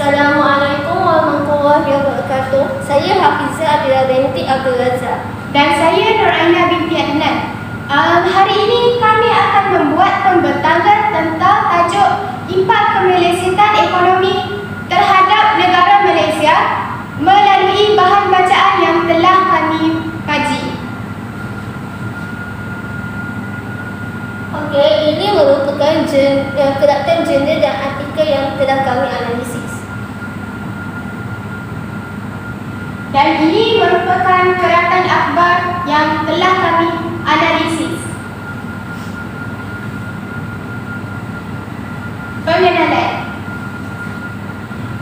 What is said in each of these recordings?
Assalamualaikum warahmatullahi wabarakatuh. Saya Hafizah Adila binti Abdul Razak. Dan saya Nuraina binti Adnan. Hari ini kami akan membuat pembentangan tentang tajuk impak kemelesetan ekonomi terhadap negara Malaysia melalui bahan bacaan yang telah kami kaji. Okey, ini merupakan keratan jurnal dan artikel yang telah kami analisis. Dan ini merupakan keratan akhbar yang telah kami analisis. Pengenalan.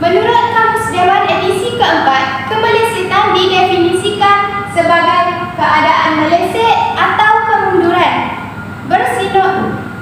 Menurut Kamus Dewan edisi keempat, kemelesetan didefinisikan sebagai keadaan meleset atau kemunduran.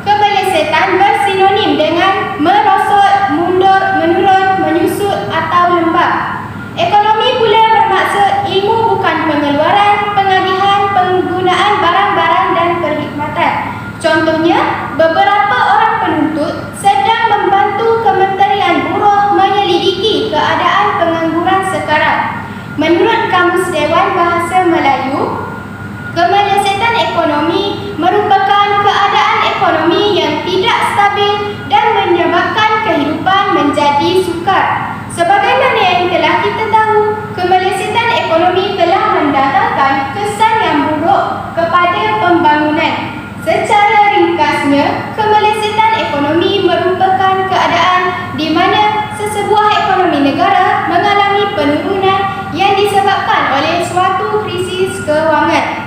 Kemelesetan bersinonim dengan merosot, mundur, menurun, menyusut atau lembab. Ekonomi pula bermaksud ilmu bukan pengeluaran, pengagihan, penggunaan barang-barang dan perkhidmatan. Contohnya, beberapa orang penuntut sedang membantu Kementerian Buruh menyelidiki keadaan pengangguran sekarang. Menurut Kamus Dewan Bahasa Melayu, kemelesetan ekonomi merupakan keadaan ekonomi yang tidak stabil dan menyebabkan kehidupan menjadi sukar. Sebagaimana yang telah kita tahu, kemelesetan ekonomi telah mendatangkan kesan yang buruk kepada pembangunan. Secara ringkasnya, kemelesetan ekonomi merupakan keadaan di mana sesebuah ekonomi negara mengalami penurunan yang disebabkan oleh suatu krisis kewangan.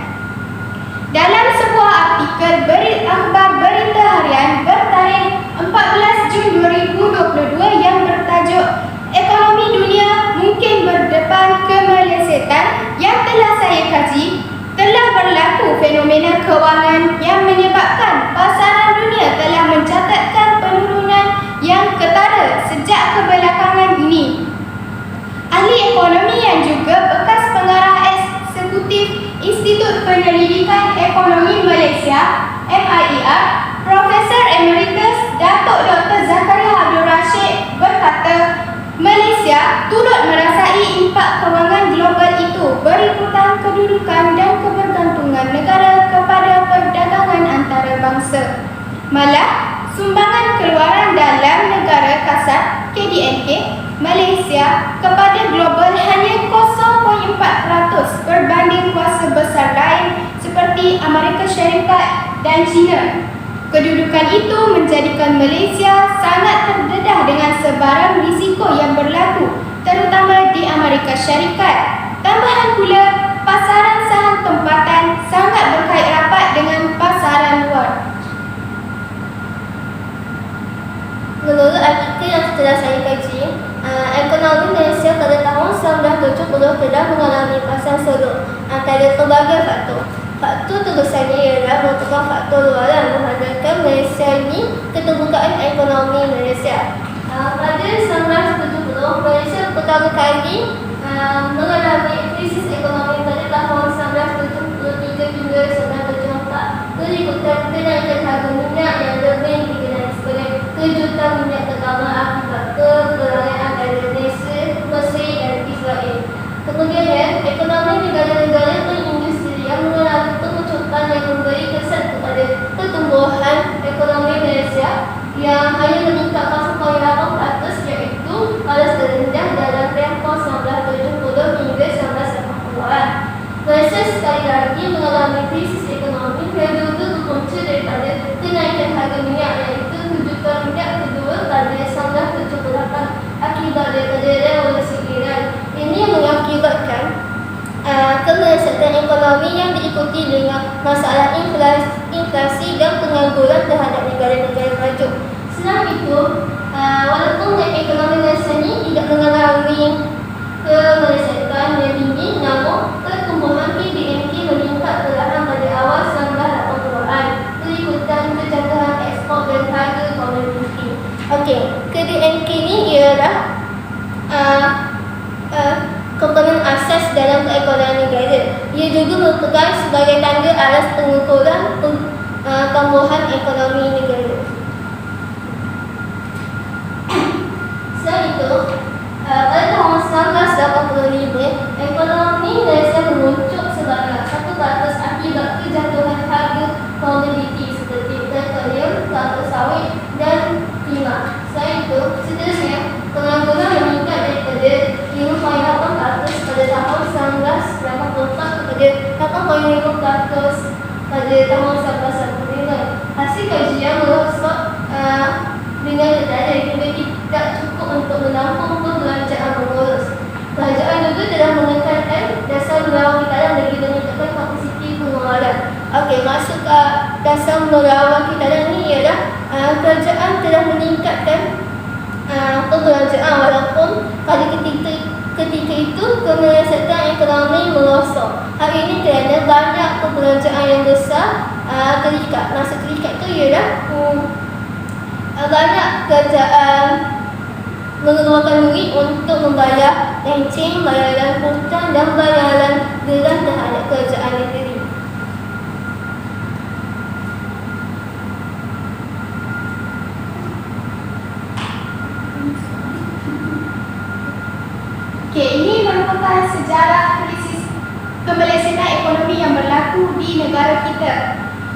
Dalam sebuah artikel akhbar berita harian bertarikh 14 Jun 2022 yang bertajuk Ekonomi Dunia Mungkin Berdepan Kemelesetan yang telah saya kaji, telah berlaku fenomena kewangan yang menyebabkan pasaran dunia telah mencatatkan penurunan yang ketara sejak kebelakangan ini. Ahli ekonomi yang juga bekas pengarah eksekutif Institut Penyelidikan Ekonomi Malaysia (MIER), Profesor Emeritus Datuk Dr. Zakaria Abdul Rashid berkata, Malaysia turut merasai impak kewangan global itu berikutan kedudukan dan kebergantungan negara kepada perdagangan antarabangsa. Malah, sumbangan keluaran dalam negara kasar (KDNK) Malaysia kepada global hanya 0.4% berbanding kuasa besar lain seperti Amerika Syarikat dan China. Kedudukan itu menjadikan Malaysia sangat terdedah dengan sebarang risiko yang berlaku, terutama di Amerika Syarikat. Tambahan pula, pasaran saham tempatan sangat berkait rapat dengan pasaran luar. Menurut artikel yang telah saya kaji, ekonomi Malaysia pada tahun 1970 telah mengalami pasang surut antara pelbagai faktor. Faktor terusannya ialah merupakan faktor luaran menghadirkan Malaysia ini keterbukaan ekonomi Malaysia. Pada 1970, Malaysia pertama kali mengalami krisis ekonomi pada tahun 1973 hingga 1974 berikutan kenaikan harga minyak yang lebih dikenali sebagai kejutan minyak pertama akibat peperangan antara Mesir dan Israel. Kemudian, ekonomi negara-negara berindustri yang mengalami pengecutan yang memberi kesan kepada pertumbuhan ekonomi Malaysia yang hanya meningkat 0.8%, iaitu balas terendah dalam tempoh 1970 hingga 1980-an. Malaysia sekali lagi mengalami krisis ekonomi yang juga berpunca daripada kenaikan harga minyak, iaitu kejutan minyak kedua pada 1978 akibat daripada revolusi Iran. Ini mengakibatkan kemelesetan ekonomi yang diikuti dengan masalah inflasi dan pengangguran terhadap negara-negara maju. Selain itu, walaupun ekonomi Malaysia ini tidak mengalami kemelesetan yang tinggi, namun pertumbuhan KDNK meningkat perlahan pada awal 1980-an berikutan kejatuhan ekspor dan harga komoditi. Okey, KDNK ini ialah komponen asas dalam keekonomian negara. Ia juga merupakan sebagai tanda alas pengukuran pertumbuhan ekonomi negara. Selain itu, 5.5% pada tahun 1995. Hasil kajian merosot dengan keadaan ekonomi tidak cukup untuk menampung perbelanjaan mengurus. Kerajaan juga telah menekankan dasar merawat kita bagi meningkatkan kapasiti pengeluaran. Okey, masuk ke dasar merawat kita ni ialah kerajaan telah meningkatkan perbelanjaan walaupun pada ketika itu kemerosatan ekonomi merosot. Hari ini kerana banyak perbelanjaan yang besar terikat. Maksud terikat itu ialah banyak kerajaan mengeluarkan duit untuk membayar lenceng, bayaran hutang dan bayaran geran terhadap kerajaan negeri. Okey, ini merupakan sejarah krisis kemelesetan ekonomi yang berlaku di negara kita.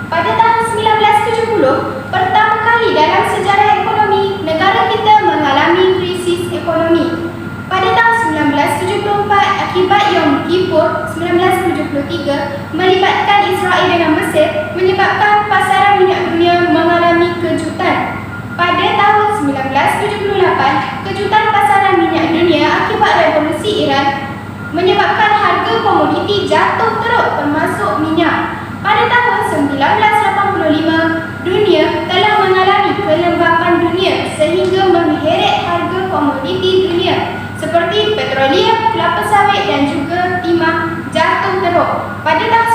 Pada tahun 1970, pertama kali dalam sejarah ekonomi, negara kita mengalami krisis ekonomi. Pada tahun 1974, akibat Yom Kippur 1973 melibatkan Israel dengan Mesir, menyebabkan pasaran minyak dunia mengalami kejutan. Pada tahun 1978, kejutan pasaran minyak dunia akibat revolusi Iran menyebabkan harga komoditi jatuh teruk termasuk minyak. Pada tahun 1985, dunia telah mengalami kelembapan dunia sehingga mengheret harga komoditi dunia seperti petroleum, kelapa sawit dan juga timah jatuh teruk. Pada tahun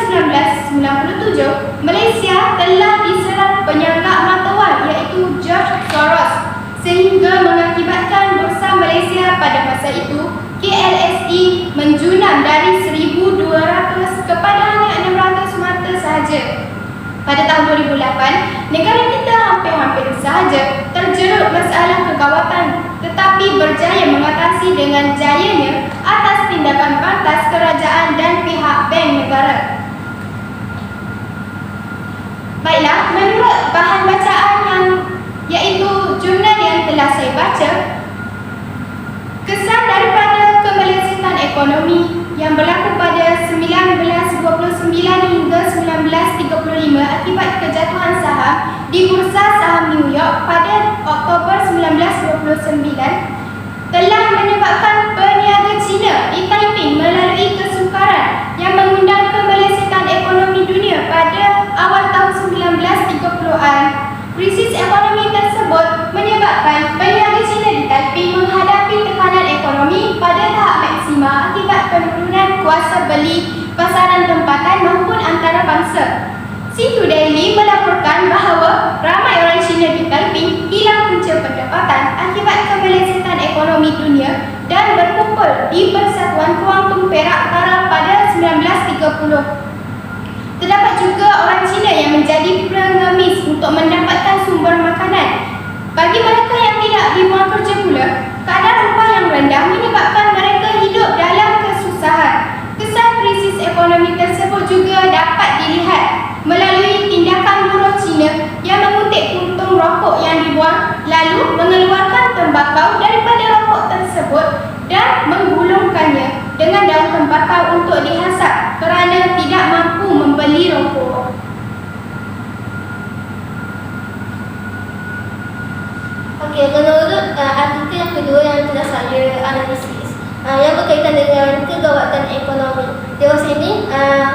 1997, Malaysia telah diserang penyanggak mata wang iaitu George Soros sehingga mengakibatkan bursa Malaysia pada masa itu KLSE menjunam dari 1,200 kepada hanya 600 mata sahaja. Pada tahun 2008, negara kita hampir-hampir sahaja terjerut masalah kegawatan tetapi berjaya mengatasi dengan jayanya atas tindakan pantas kerajaan dan pihak bank negara. Baiklah, menurut bahan bacaan yang iaitu jurnal yang telah saya baca, kesan daripada kemelesetan ekonomi yang berlaku pada 1929 hingga 1935 akibat kejatuhan saham di bursa saham New York pada Oktober 1929 telah menyebabkan peniaga Cina di Taiping melalui kesukaran yang mengundang kemelesetan ekonomi dunia pada awal tahun 1930-an. Krisis ekonomi tersebut menyebabkan peniaga Cina di Taiping menghadapi tekanan ekonomi pada tahap maksima akibat penurunan kuasa beli pasaran tempatan maupun antarabangsa. Situ Daily melaporkan bahawa ramai orang Cina di Taiping hilang punca pendapatan akibat kemelesetan ekonomi dunia dan berkumpul di Persatuan Kuantum Perak Utara pada 1930. Terdapat juga orang Cina yang menjadi pengemis untuk mendapatkan sumber makanan. Bagi mereka yang tidak dibuang kerja pula, kadar upah yang rendah menyebabkan mereka hidup dalam kesusahan. Kesan krisis ekonomi tersebut juga dapat dilihat melalui tindakan buruh Cina yang mengutip puntung rokok yang dibuang lalu mengeluarkan tembakau daripada rokok tersebut dan menggulungkannya dengan daun tembakau untuk dihasap kerana tidak mampu membeli rokok. Okey, menurut artikel yang kedua yang telah saya analisis yang berkaitan dengan kegawatan ekonomi. Di sini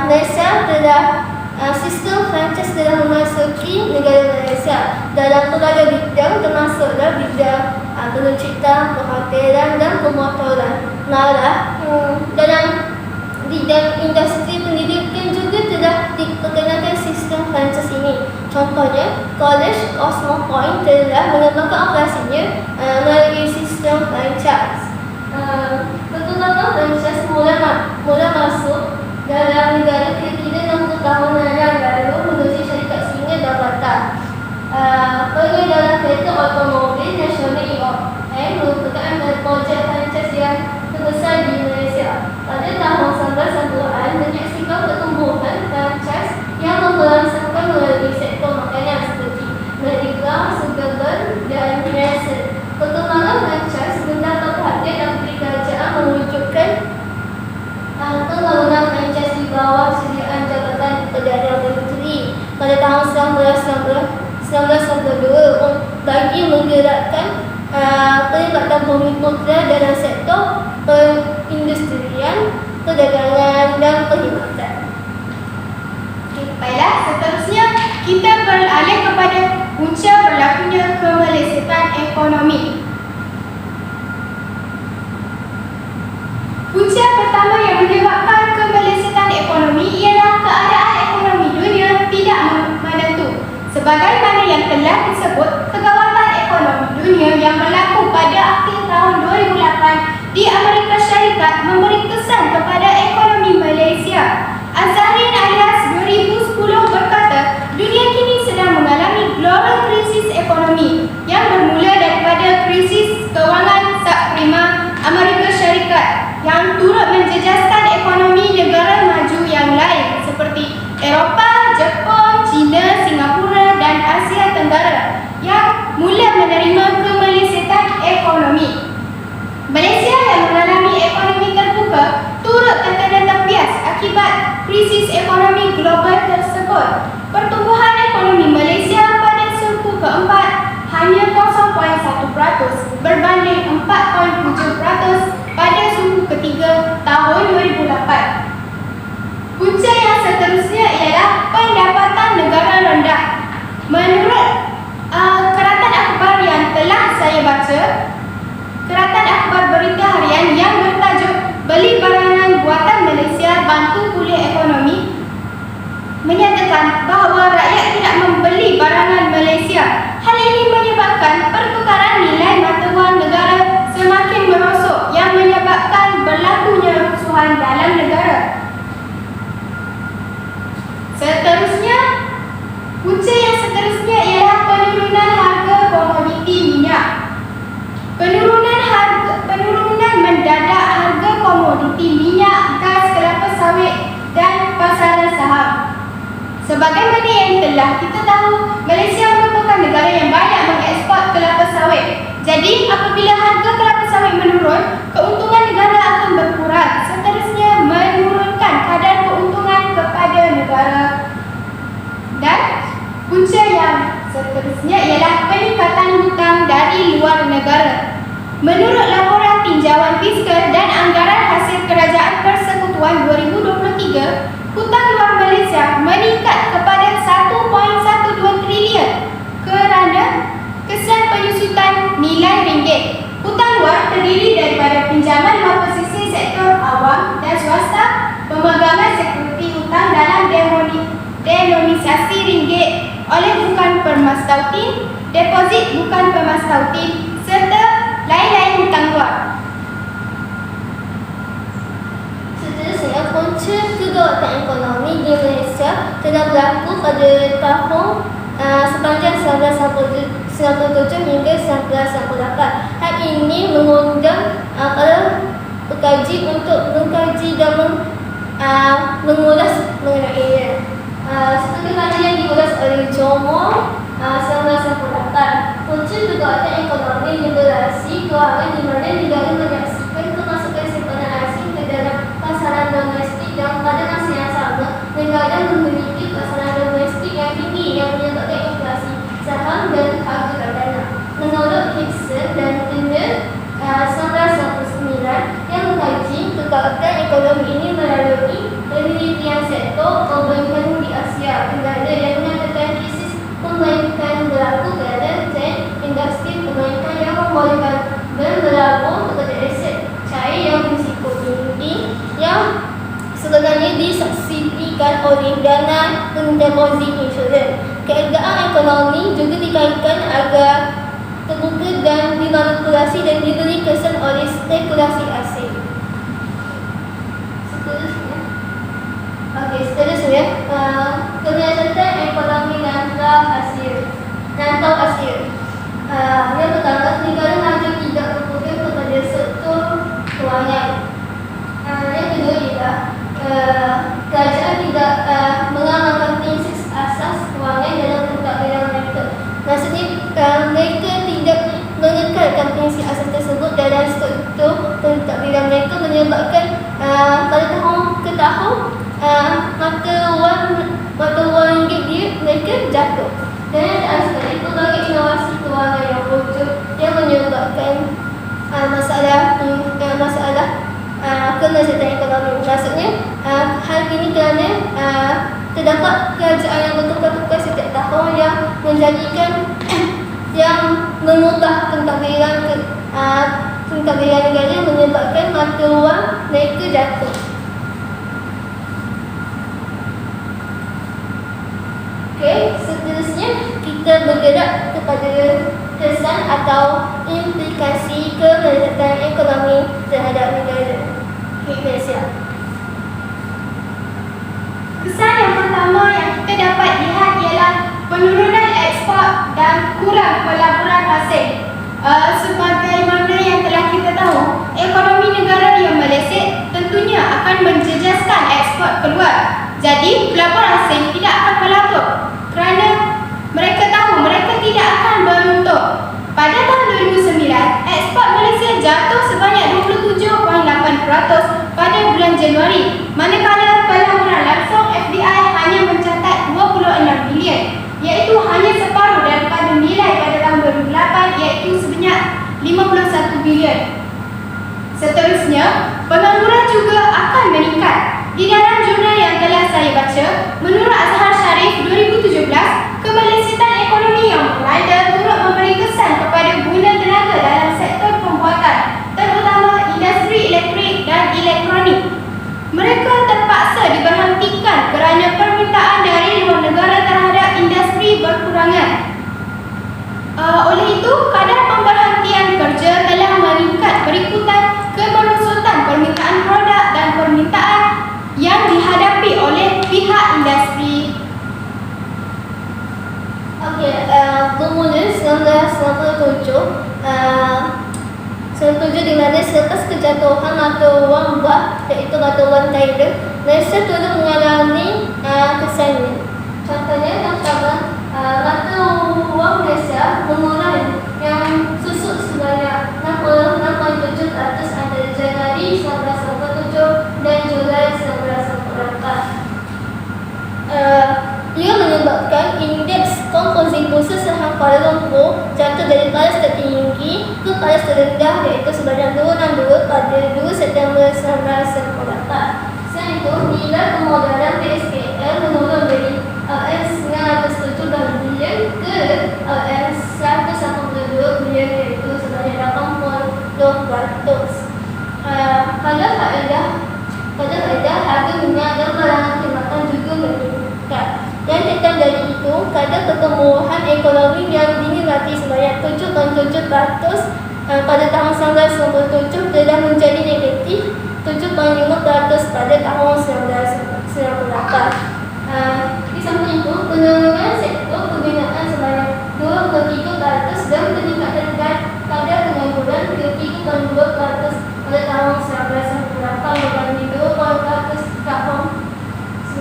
Malaysia telah sistem franchise telah memasuki negara Malaysia dalam pelbagai bidang termasuklah bidang penercitan, perhotelan dan pemotoran. Dalam bidang industri pendidikan juga telah diperkenalkan sistem franchise ini. Contohnya, College Osmo Point telah mengembangkan operasinya melalui sistem franchise. Perkembangan franchise mula masuk dalam negara kira-kira 60 tahun yang lalu melalui syarikat Singa dan Batam. Pengedaran kereta automobil nasional EOM merupakan projek franchise yang terbesar di Malaysia. Pada tahun 1990-an menyaksikan pertumbuhan franchise yang memberangsangkan melalui sektor makanan seperti Mediground, Sugarburn dan Nelson. Perkembangan franchise mendapat perhatian dari kerajaan mewujudkan pembangunan franchise di bawah 1992 bagi menggerakkan pelibatan bumi putra dalam sektor perindustrian, perdagangan dan perkhidmatan. Baiklah, seterusnya kita beralih kepada punca berlakunya kemelesetan ekonomi. Punca pertama yang menyebabkan kemelesetan ekonomi ialah keadaan ekonomi dunia tidak menentu. Sebagaimana yang telah disebut, kegawatan ekonomi dunia yang berlaku pada akhir tahun 2008 di Amerika Syarikat memberi kesan kepada ekonomi Malaysia. Azharin alias 2010 berkata, dunia kini sedang mengalami global krisis ekonomi yang bermula daripada krisis kewangan subprima Amerika Syarikat yang turut menjejaskan ekonomi negara maju yang lain seperti Eropah, Jepun, China, Singapura dan Asia Tenggara yang mula menerima kemelesetan ekonomi. Malaysia yang mengalami ekonomi terbuka turut terkena tempias akibat krisis ekonomi global tersebut. Pertumbuhan ekonomi Malaysia pada suku keempat hanya 0.1% berbanding 4.7% pada suku ketiga tahun 2008. Punca yang seterusnya ialah pendapatan negara rendah. Menurut Keratan Akhbar yang telah saya baca, Keratan Akhbar Berita Harian yang bertajuk Beli Barangan Buatan Malaysia Bantu Pulih Ekonomi menyatakan bahawa rakyat tidak membeli barangan Malaysia. Hal ini menyebabkan pertukaran nilai mata wang negara semakin merosot yang menyebabkan berlakunya kerusuhan dalam negara. Punca yang seterusnya ialah penurunan harga komoditi minyak. Penurunan mendadak harga komoditi minyak, gas, kelapa sawit dan pasaran saham. Sebagaimana yang telah kita tahu, Malaysia merupakan negara yang banyak mengeksport kelapa sawit. Jadi, apabila harga kelapa sawit menurun, keuntungan negara akan berkurang. Seterusnya, menurunkan kadar keuntungan kepada negara. Dan punca yang seterusnya ialah peningkatan hutang dari luar negara. Menurut laporan tinjauan fiskal dan anggaran hasil kerajaan persekutuan 2023, hutang luar Malaysia meningkat kepada 1.12 trilion kerana kesan penyusutan nilai ringgit. Hutang luar terdiri daripada pinjaman luar pesisir sektor awam dan swasta, pemegangan sekuriti hutang dalam denominasi ringgit oleh bukan permas tautin, deposit bukan permas tautin serta lain-lain hutang luar. Seterusnya, punca kegawatan ekonomi di Malaysia telah berlaku pada tahun sepanjang 1997 hingga 1998. Hal ini mengundang para pekaji untuk mengkaji dan mengulas mengenainya. Seperti mana yang diulas oleh Jomo 1998, punca kegawatan ekonomi liberasi kewangan di mana negara menyaksikan kemasukan simpanan asing ke dalam pasaran domestik dan pada masa yang sama negara memiliki pasaran domestik yang tinggi yang menyebabkan inflasi saham dan harga dana. Menurut Hickson dan Turner 1999 yang mengkaji kegawatan ekonomi ini melalui penelitian sektor perbankan di Asia Tenggara yang menyatakan krisis perbankan berlaku kerana trend industri perbankan yang membolehkan berlabur kepada aset cair yang berisiko tinggi yang sebenarnya disubsidikan oleh dana deposit insurans. Keadaan ekonomi juga dikaitkan agar terbuka dan dimanipulasi dan diberi kesan oleh spekulasi asing. Seterusnya, kegiatan ekonomi rantau Asia. Yang pertama, negara maju tidak berfokus kepada sektor kewangan. Yang kedua ialah kerajaan tidak mengamalkan prinsip asas kewangan dalam pentadbiran mereka. Maksudnya, mereka tidak mengekalkan prinsip asas tersebut dalam struktur pentadbiran mereka menyebabkan pada tahun ke tahun mata wang ringgit dia mereka jatuh. Dan yang terakhir sekali, menyebabkan masalah kemelesatan ekonomi. Maksudnya hal ini kerana terdapat kerajaan yang bertukar-tukar setiap tahun yang menjadikan yang mengubah pentadbiran negara, menyebabkan mata wang mereka jatuh. Okey, seterusnya kita bergerak kepada kesan atau implikasi kemelesatan ekonomi terhadap negara Malaysia. Kesan yang pertama yang kita dapat lihat ialah penurunan ekspor dan kurang pelaburan asing. Sebagaimana yang telah kita tahu, ekonomi negara yang Malaysia tentunya akan menjejaskan ekspor keluar. Jadi, pelabur asing tidak akan melabur kerana mereka tahu mereka tidak akan beruntung. Pada tahun 2009, ekspor Malaysia jatuh sebanyak 27.8% pada bulan Januari, manakala pelaburan langsung FDI hanya mencatat 26 bilion, iaitu hanya separuh daripada nilai pada tahun 2008 iaitu sebanyak 51 bilion. Seterusnya, pengangguran juga akan meningkat. Di dalam jurnal yang telah saya baca, menurut Azhar Sharif 2017, kemelesatan ekonomi yang melanda turut memberi kesan kepada guna tenaga dalam sektor pembuatan, terutama industri elektrik dan elektronik. Mereka terpaksa diberhentikan kerana permintaan dari luar negara terhadap industri berkurangan. Oleh itu, kadar pemberhentian kerja telah meningkat berikutan kemerosotan permintaan produk dan permintaan yang dihadapi oleh pihak industri. Okey, bermula 1997 di mana selepas kejatuhan mata wang BAH iaitu mata wang Thailand, Malaysia turut mengalami kesannya. Contohnya yang pertama, mata wang Malaysia mengurangi yang susut sebanyak 66.7% antara Januari 1997 dan Julai 1998. Ia menyebabkan indeks komposisi bursa saham Kuala Lumpur jatuh dari paras tertinggi ke paras terendah iaitu sebanyak 262 pada 2 September 1998. Selain itu, nilai permodalan PSKL menurun dari RM917 bilion ke RM182 bilion iaitu sebanyak 80%. Pada faedah harga minyak dan barangan khidmatan juga meningkat. Yang ditang dari itu, kadar pertumbuhan ekonomi yang dinikmati sebanyak 7.7% pada tahun 1997 telah menjadi negatif 7.5% pada tahun 1998. Di samping itu, penurunan sektor pembinaan sebanyak 2.3% dan peningkatan kadar pengangguran ke 3.2% pada tahun 1998 berbanding 2% tahun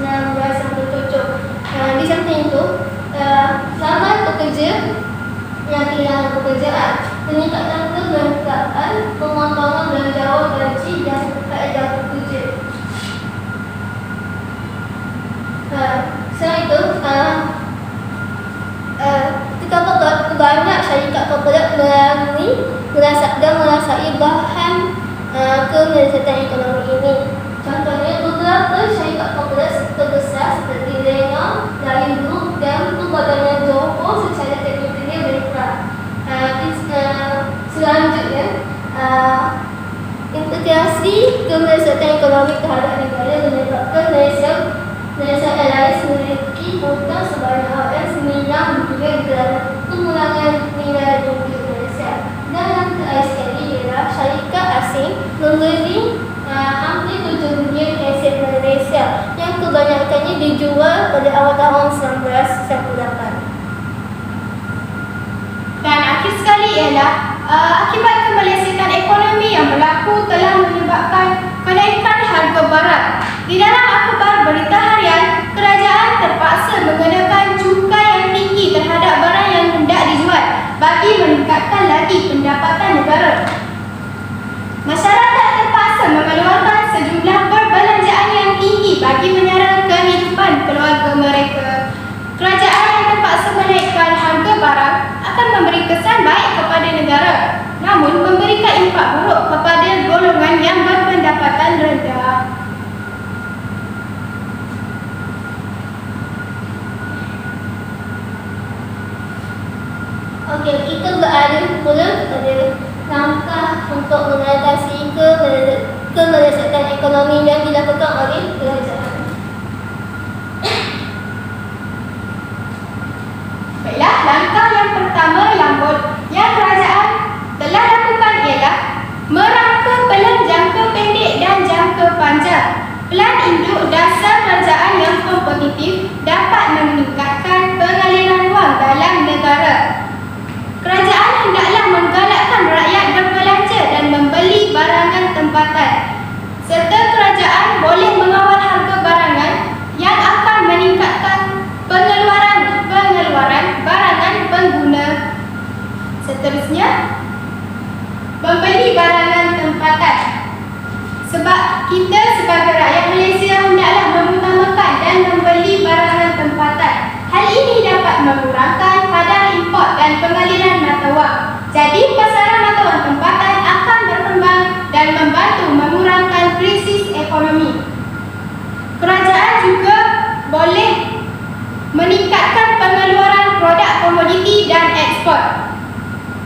1997. Di samping itu, ramai pekerja yang kehilangan pekerjaan, peningkatan keberangkatan, pemotongan belanjawan gaji dan faedah pekerja. Selain itu, terdapat banyak syarikat korporat merasai bahan kemelesatan ekonomi ini. Contohnya, beberapa syarikat korporat terbesar seperti Lenga, Lion Group dan Perdagangan Johor secara tekniknya berperan. Selanjutnya, integrasi kemelesatan ekonomi terhadap negara menyebabkan Malaysia Airlines memiliki hutang sebanyak RM9 bilion kerana pengurangan nilai rupiah Malaysia. Dan yang terakhir sekali ialah syarikat asing membeli hampir 7 bilion aset Malaysia yang kebanyakannya dijual pada awal tahun 1998. Dan akhir sekali ialah akibat kemelesatan ekonomi yang berlaku telah menyebabkan kenaikan harga barang. Di dalam akhbar berita harian, kerajaan terpaksa mengenakan cukai yang tinggi terhadap barang yang hendak dijual bagi meningkatkan lagi pendapatan negara. Masyarakat terpaksa mengeluarkan sejumlah perbelanjaan yang tinggi bagi menyara kehidupan keluarga mereka. Kerajaan yang terpaksa menaikkan harga barang akan memberi kesan baik kepada negara. namun memberikan impak buruk kepada golongan yang berpendapatan rendah. Okey, kita beralih pula kepada langkah untuk mengatasi kemerosotan ekonomi yang dilakukan oleh kerajaan. Baiklah, langkah yang pertama yang kerajaan telah lakukan ialah merangka pelan jangka pendek dan jangka panjang. Pelan induk dasar kerajaan yang kompetitif dapat meningkatkan pengaliran wang dalam negara. Kerajaan hendaklah menggalakkan rakyat berbelanja dan membeli barangan tempatan, serta kerajaan boleh mengawal harga barangan yang akan meningkatkan pengeluaran barangan pengguna. Seterusnya, membeli barangan tempatan. Sebab kita sebagai rakyat Malaysia hendaklah mengutamakan dan membeli barangan tempatan. Hal ini dapat mengurangkan kadar import dan pengaliran mata wang. Jadi, pasaran mata wang tempatan akan berkembang dan membantu mengurangkan krisis ekonomi. Kerajaan juga boleh meningkatkan pengeluaran produk komoditi dan ekspor.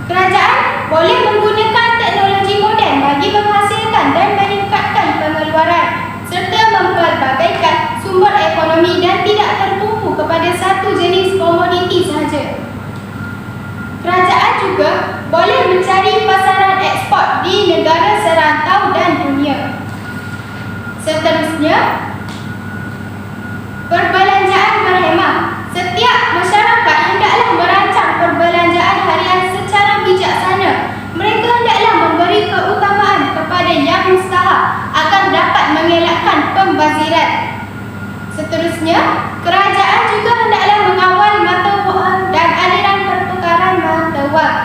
Kerajaan boleh menggunakan teknologi moden bagi menghasilkan dan meningkatkan pengeluaran serta memperbagaikan sumber ekonomi dan tidak tertumpu kepada satu jenis komoditi sahaja. Kerajaan juga boleh mencari pasaran ekspor di negara serantau dan dunia. Seterusnya, perbelanjaan berhemah. Setiap masyarakat hendaklah merancang perbelanjaan harian secara bijaksana. Mereka hendaklah memberi keutamaan kepada yang mustahak agar dapat mengelakkan pembaziran. Seterusnya, kerajaan juga hendaklah mengawal mata wang dan aliran pertukaran mata wang.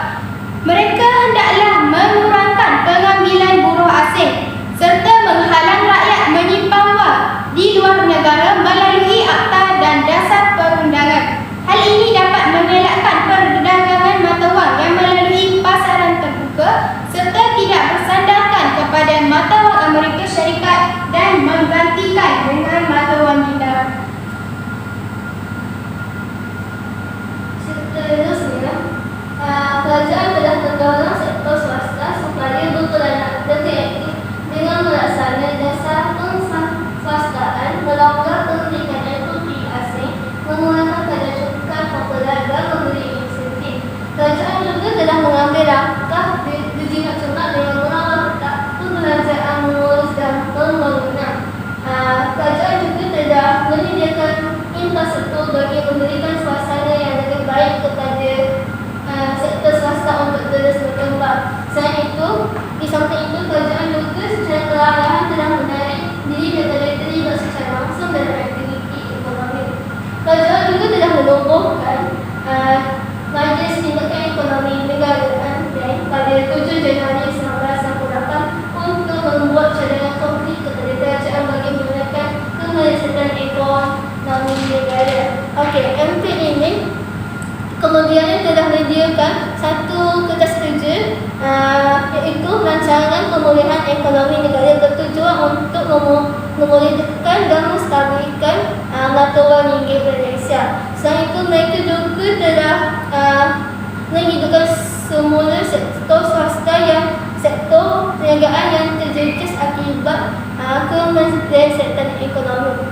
Mereka hendaklah mengurangkan pengambilan buruh asing serta menghalang rakyat menyimpan wang di luar negara melalui akta dan dasar perundangan. Hal ini dapat mengelakkan perdagangan mata wang yang melalui pasaran terbuka serta tidak bersandarkan kepada mata wang Amerika Syarikat dan menggantikan dengan mata wang dinar. Seterusnya, kerajaan telah mendorong sektor swasta supaya berperan aktif dengan melaksanakan dasar penswastaan, melonggar penerimaan ekonomi asing, mengurangkan kadar cukai popular dan memberi insentif. Kerajaan juga telah mengambil langkah berjimat cermat dengan mengawal petak perbelanjaan mengurus dan pembangunan. Kerajaan juga telah menyediakan infrastruktur bagi memberikan suasana yang lebih baik kepada sektor swasta untuk terus berkembang. Selain itu, di samping itu, kerajaan juga secara perlahan telah menarik diri daripada terlibat secara langsung dalam aktiviti ekonomi. Kerajaan juga telah menubuhkan Majlis Tindakan Ekonomi Negara pada 7 Januari 1998 untuk membuat cadangan konkret kepada kerajaan bagi menekan kemerosotan ekonomi negara. Okey, MP ini kemudian telah menyediakan satu kertas kerja iaitu rancangan pemulihan ekonomi negara bertujuan untuk memulihkan dan menstabilkan mata wang ringgit Malaysia. Selain itu, mereka juga telah menghidupkan semula sektor swasta sektor perniagaan yang terjejas akibat kemerosotan ekonomi.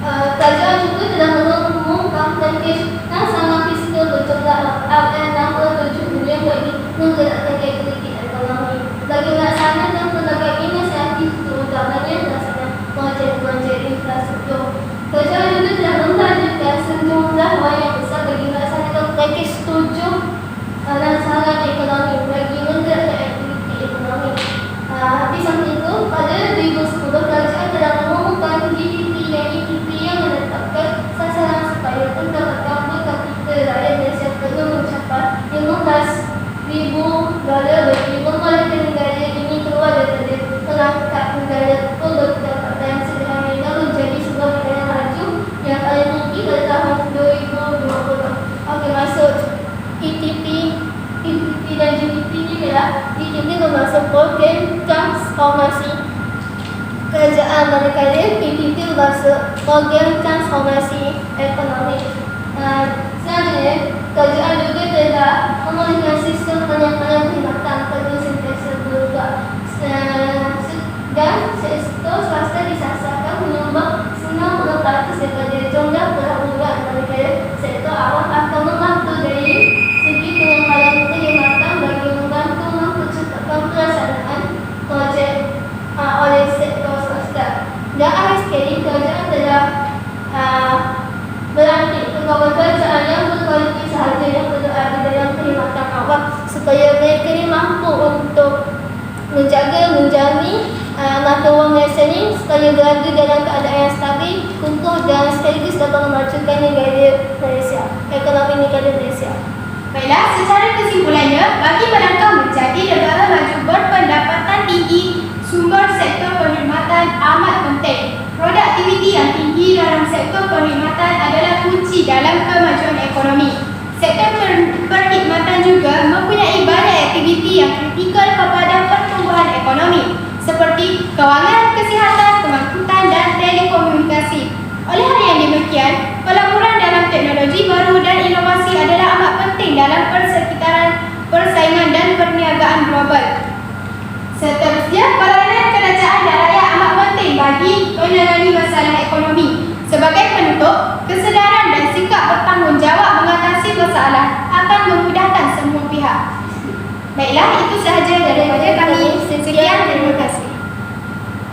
Kerajaan juga telah mengumumkan package rancangan fiskal berjumlah RM67 bilion bagi menggerakkan aktiviti ekonomi. Bagi melaksanakan pelbagai inisiatif terutamanya melaksanakan projek-projek infrastruktur. Kerajaan juga telah membajetkan sejumlah wang yang besar bagi melaksanakan package 7 rancangan ekonomi bagi menggerakkan aktiviti ekonomi. Di samping itu, pada 2010 kerajaan telah mengumumkan GDP yang menetapkan sasaran supaya pendapatan per kapita rakyat Malaysia perlu mencapai $15,000 bagi memulihkan negara ini keluar daripada perangkap negara pendapatan sederhana dan menjadi sebuah negara maju yang paling tinggi pada tahun 2020. Okey, maksud GDP ialah PPP bermaksud program transformasi kerajaan manakala PPP bermaksud program transformasi ekonomi. Selanjutnya, kerajaan juga telah memulihkan sistem penyimpanan perkhidmatan perlu sentiasa berubah dan sektor swasta disasarkan menyumbang 90% daripada jumlah perhubungan manakala sektor awam akan membantu dari segi penyimpanan perkhidmatan bagi membantu mempercepatkan pelaksanaan projek oleh sektor swasta. Dan akhir sekali, kerajaan telah melantik pegawai kerajaan yang berkualiti sahaja yang perlu ada dalam perkhidmatan awam supaya mereka ini mampu untuk menjamin mata wang nasional ini supaya berada dalam keadaan yang stabil, kukuh dan sekaligus dapat memajukan negara Malaysia, ekonomi negara Malaysia. Baiklah, secara kesimpulannya, bagi Melaka menjadi negara maju berpendapatan tinggi, sumber sektor perkhidmatan amat penting. Produktiviti yang tinggi dalam sektor perkhidmatan adalah kunci dalam kemajuan ekonomi. Sektor perkhidmatan juga mempunyai banyak aktiviti yang kritikal kepada pertumbuhan ekonomi seperti kewangan, kesihatan, pengangkutan dan telekomunikasi. Oleh hal yang demikian, pelaburan dalam teknologi baru dan inovasi adalah amat penting dalam persaingan dan perniagaan global. Seterusnya, peranan kerajaan dan rakyat amat penting bagi menangani masalah ekonomi. Sebagai penutup, kesedaran dan sikap bertanggungjawab mengatasi masalah akan memudahkan semua pihak. Baiklah, itu sahaja daripada kami. Sekian, terima kasih.